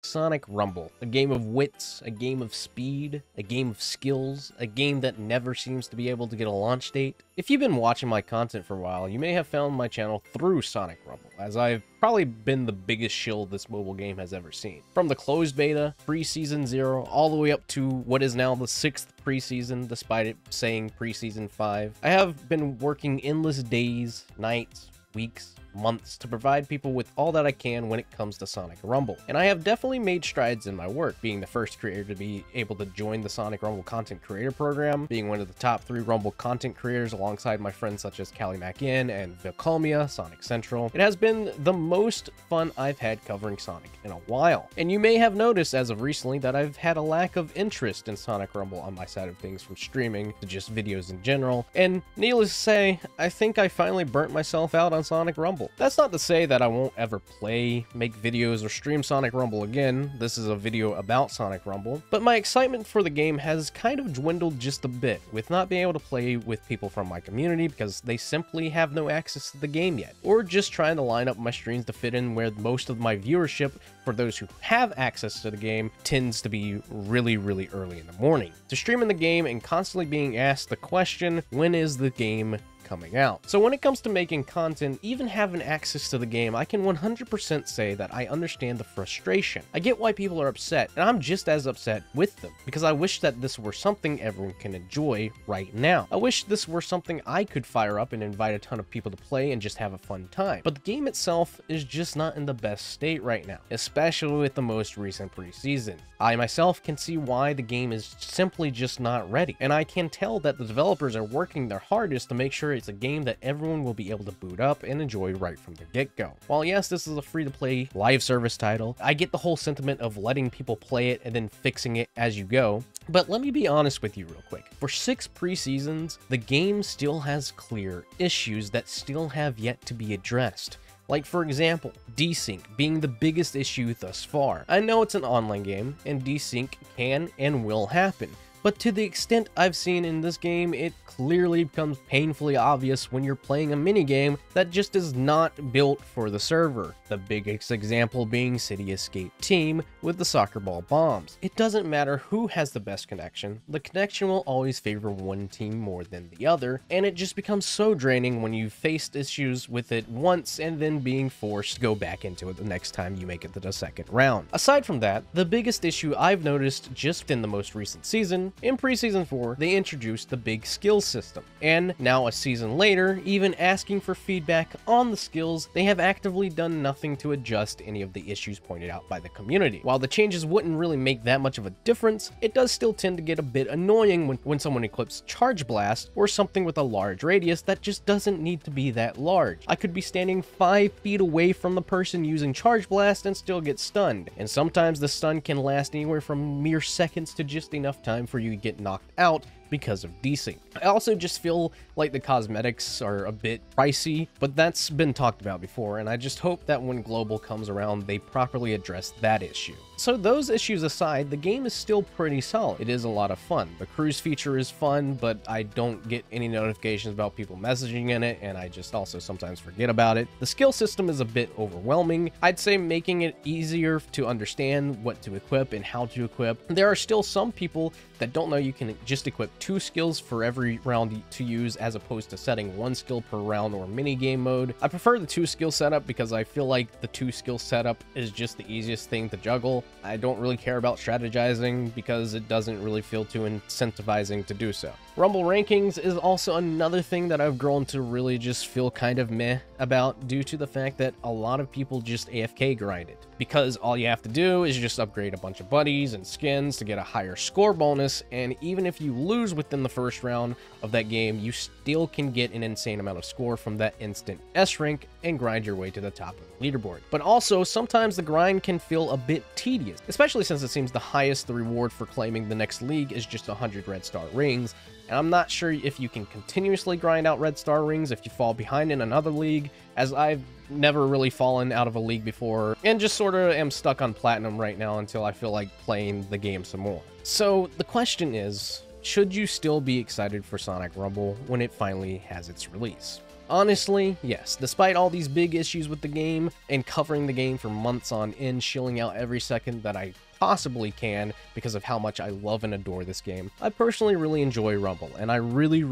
Sonic Rumble, a game of wits, a game of speed, a game of skills, a game that never seems to be able to get a launch date. If you've been watching my content for a while, you may have found my channel through Sonic Rumble, as I've probably been the biggest shill this mobile game has ever seen. From the closed beta, pre-season 0, all the way up to what is now the 6th preseason, despite it saying preseason 5. I have been working endless days, nights, weeks, months to provide people with all that I can when it comes to Sonic Rumble. And I have definitely made strides in my work, being the first creator to be able to join the Sonic Rumble Content Creator Program, being one of the top 3 Rumble content creators alongside my friends such as Callie MacIn and Vilcomia, Sonic Central. It has been the most fun I've had covering Sonic in a while. And you may have noticed as of recently that I've had a lack of interest in Sonic Rumble on my side of things, from streaming to just videos in general. And needless to say, I think I finally burnt myself out on Sonic Rumble. That's not to say that I won't ever play, make videos, or stream Sonic Rumble again. This is a video about Sonic Rumble. But my excitement for the game has kind of dwindled just a bit, with not being able to play with people from my community because they simply have no access to the game yet, or just trying to line up my streams to fit in where most of my viewership, for those who have access to the game, tends to be really early in the morning. To stream in the game and constantly being asked the question, when is the game coming out? So when it comes to making content, even having access to the game, I can 100% say that I understand the frustration. I get why people are upset, and I'm just as upset with them, because I wish that this were something everyone can enjoy right now. I wish this were something I could fire up and invite a ton of people to play and just have a fun time. But the game itself is just not in the best state right now, especially with the most recent preseason. I myself can see why the game is simply just not ready, and I can tell that the developers are working their hardest to make sure it's a game that everyone will be able to boot up and enjoy right from the get-go. While yes, this is a free-to-play live service title, I get the whole sentiment of letting people play it and then fixing it as you go. But let me be honest with you real quick. For 6 preseasons, the game still has clear issues that still have yet to be addressed. Like, for example, desync being the biggest issue thus far. I know it's an online game, and desync can and will happen, but to the extent I've seen in this game, it clearly becomes painfully obvious when you're playing a minigame that just is not built for the server. The biggest example being City Escape Team with the soccer ball bombs. It doesn't matter who has the best connection, the connection will always favor one team more than the other, and it just becomes so draining when you've faced issues with it once and then being forced to go back into it the next time you make it to the second round. Aside from that, the biggest issue I've noticed just in the most recent season, in preseason 4, they introduced the big skills system, and now a season later, even asking for feedback on the skills, they have actively done nothing to adjust any of the issues pointed out by the community. While the changes wouldn't really make that much of a difference, it does still tend to get a bit annoying when someone equips Charge Blast or something with a large radius that just doesn't need to be that large. I could be standing 5 feet away from the person using Charge Blast and still get stunned, and sometimes the stun can last anywhere from mere seconds to just enough time for you to get knocked out because of desync. I also just feel like the cosmetics are a bit pricey, but that's been talked about before, and I just hope that when Global comes around, they properly address that issue. So those issues aside, the game is still pretty solid. It is a lot of fun. The cruise feature is fun, but I don't get any notifications about people messaging in it, and I just also sometimes forget about it. The skill system is a bit overwhelming. I'd say making it easier to understand what to equip and how to equip. There are still some people that don't know you can just equip 2 skills for every round to use, as opposed to setting 1 skill per round or mini game mode. I prefer the 2 skill setup because I feel like the 2 skill setup is just the easiest thing to juggle. I don't really care about strategizing because it doesn't really feel too incentivizing to do so. Rumble rankings is also another thing that I've grown to really just feel kind of meh about, due to the fact that a lot of people just AFK grind it, because all you have to do is just upgrade a bunch of buddies and skins to get a higher score bonus, and even if you lose within the first round of that game, you still can get an insane amount of score from that instant S rank and grind your way to the top of the leaderboard. But also, sometimes the grind can feel a bit tedious, especially since it seems the highest the reward for claiming the next league is just 100 red star rings, and I'm not sure if you can continuously grind out red star rings if you fall behind in another league, as I've never really fallen out of a league before, and just sort of am stuck on platinum right now until I feel like playing the game some more. So the question is, should you still be excited for Sonic Rumble when it finally has its release? Honestly, yes, despite all these big issues with the game and covering the game for months on end, shilling out every second that I possibly can because of how much I love and adore this game, I personally really enjoy Rumble, and I really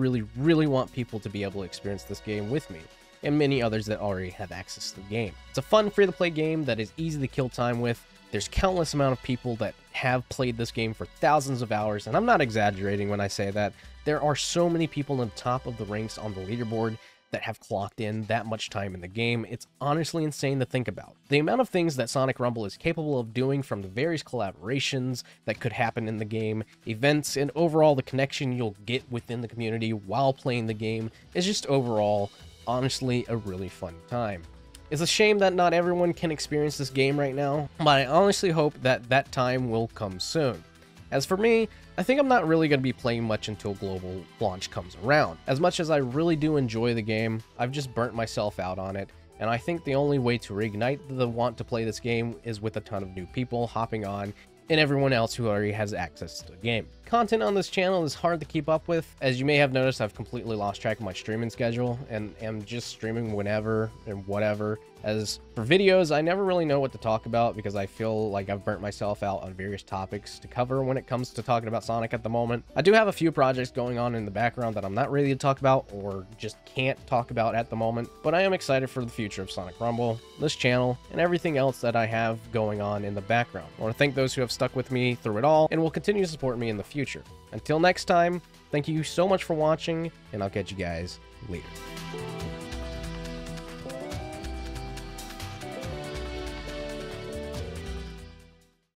want people to be able to experience this game with me, and many others that already have access to the game. It's a fun, free-to-play game that is easy to kill time with. There's countless amount of people that have played this game for thousands of hours, and I'm not exaggerating when I say that. There are so many people on top of the ranks on the leaderboard that have clocked in that much time in the game. It's honestly insane to think about. The amount of things that Sonic Rumble is capable of doing, from the various collaborations that could happen in the game, events, and overall the connection you'll get within the community while playing the game, is just overall, honestly, a really fun time. It's a shame that not everyone can experience this game right now, but I honestly hope that that time will come soon. As for me, I think I'm not really going to be playing much until global launch comes around. As much as I really do enjoy the game, I've just burnt myself out on it, and I think the only way to reignite the want to play this game is with a ton of new people hopping on and everyone else who already has access to the game. Content on this channel is hard to keep up with. As you may have noticed, I've completely lost track of my streaming schedule and am just streaming whenever and whatever. As for videos, I never really know what to talk about because I feel like I've burnt myself out on various topics to cover when it comes to talking about Sonic at the moment. I do have a few projects going on in the background that I'm not ready to talk about or just can't talk about at the moment, but I am excited for the future of Sonic Rumble, this channel, and everything else that I have going on in the background. I want to thank those who have stuck with me through it all and will continue to support me in the future. Until next time, thank you so much for watching, and I'll catch you guys later.